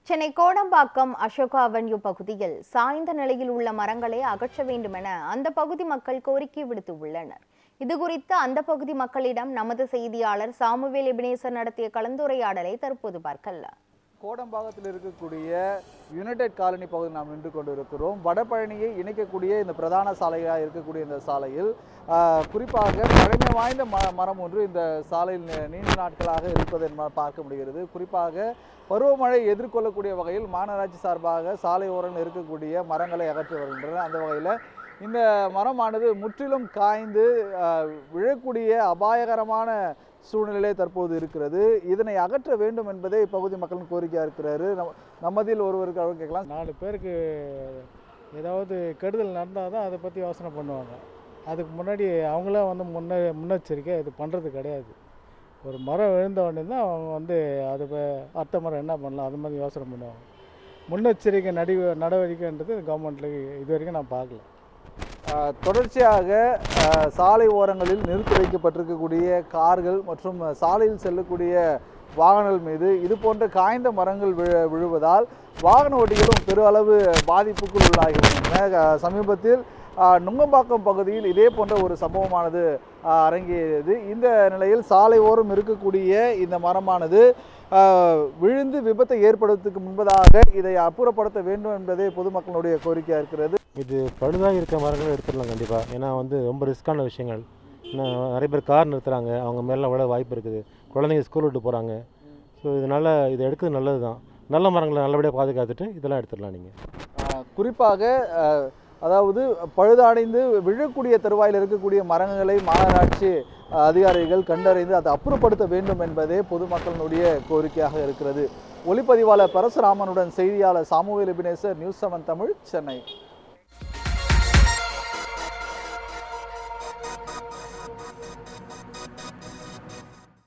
Chennai Kodambakkam Ashoka avenue பகுதியில் சாய்ந்த நிலையில் உள்ள மரங்களை அகற்ற வேண்டும் என அந்த பகுதி மக்கள் கோரிக்கை விடுத்துள்ளனர். இதுகுறித்து அந்த பகுதி மக்களிடம் நமது செய்தியாளர் சாமுவேல் எபினேசர் நடத்திய கலந்துரையாடலை தற்போது பார்க்கலாம். கோடம்பாக்கத்தில் இருக்கக்கூடிய யுனைடெட் காலனி பகுதியில் நாம் நின்று கொண்டு இருக்கிறோம். வடபழனியை இணைக்கக்கூடிய இந்த பிரதான சாலையாக இருக்கக்கூடிய இந்த சாலையில் குறிப்பாக பழமை வாய்ந்த மரம் ஒன்று இந்த சாலையில் நீண்ட நாட்களாக இருப்பதை பார்க்க முடிகிறது. குறிப்பாக பருவமழை எதிர்கொள்ளக்கூடிய வகையில் மாநகராட்சி சார்பாக சாலை ஓரங்கள் இருக்கக்கூடிய மரங்களை அகற்றி வருகின்றன. அந்த வகையில் இந்த மரமானது முற்றிலும் காய்ந்து விழக்கூடிய அபாயகரமான சூழ்நிலை தற்போது இருக்கிறது. இதனை அகற்ற வேண்டும் என்பதே இப்பகுதி மக்களின் கோரிக்கையாக இருக்கிறாரு. நம்மதில் ஒருவருக்கு அவர் கேட்கலாம். 4 பேருக்கு ஏதாவது கெடுதல் நடந்தால் தான் அதை பற்றி யோசனை பண்ணுவாங்க. அதுக்கு முன்னாடி அவங்களாம் முன்னெச்சரிக்கை இது பண்ணுறது கிடையாது. ஒரு மரம் விழுந்த உடனே தான் அவங்க அது அடுத்த மரம் என்ன பண்ணலாம் அது மாதிரி யோசனை பண்ணுவாங்க. முன்னெச்சரிக்கை நடவடிக்கைன்றது கவர்மெண்ட்டில் இது வரைக்கும் நான் பார்க்கல. தொடர்ச்சியாக சாலை ஓரங்களில் நிறுத்தி வைக்கப்பட்டிருக்கக்கூடிய கார்கள் மற்றும் சாலையில் செல்லக்கூடிய வாகனங்கள் மீது இது போன்ற காய்ந்த மரங்கள் விழுவதால் வாகன ஓட்டிகளும் பெருளவு பாதிப்புக்குள் உள்ளாகின்றன. சமீபத்தில் நுங்கம்பாக்கம் பகுதியில் இதே போன்ற ஒரு சம்பவமானது அரங்கேறியது. இந்த நிலையில் சாலை ஓரம் இருக்கக்கூடிய இந்த மரமானது விழுந்து விபத்தை ஏற்படுவதற்கு முன்பதாக இதை அப்புறப்படுத்த வேண்டும் என்பதே பொதுமக்களுடைய கோரிக்கையாக இருக்கிறது. இது பழுதாக இருக்க மரங்கள் எடுத்துடலாம் கண்டிப்பாக. ஏன்னா ரொம்ப ரிஸ்க்கான விஷயங்கள். நிறைய பேர் கார் நிறுத்துகிறாங்க, அவங்க மேலே விட வாய்ப்பு இருக்குது. குழந்தைங்க ஸ்கூல் விட்டு போகிறாங்க. ஸோ இதனால் இதை எடுக்கிறது நல்லது தான். நல்ல மரங்களை நல்லபடியாக பாதுகாத்துட்டு இதெல்லாம் எடுத்துடலாம். நீங்கள் குறிப்பாக அதாவது பழுதடைந்து விழக்கூடிய தருவாயில் இருக்கக்கூடிய மரங்களை மாநகராட்சி அதிகாரிகள் கண்டறிந்து அதை அப்புறப்படுத்த வேண்டும் என்பதே பொதுமக்களினுடைய கோரிக்கையாக இருக்கிறது. ஒளிப்பதிவாளர் பரசுராமனுடன் செய்தியாளர் Samuel Ebenezer, news 7 Tamil, Chennai.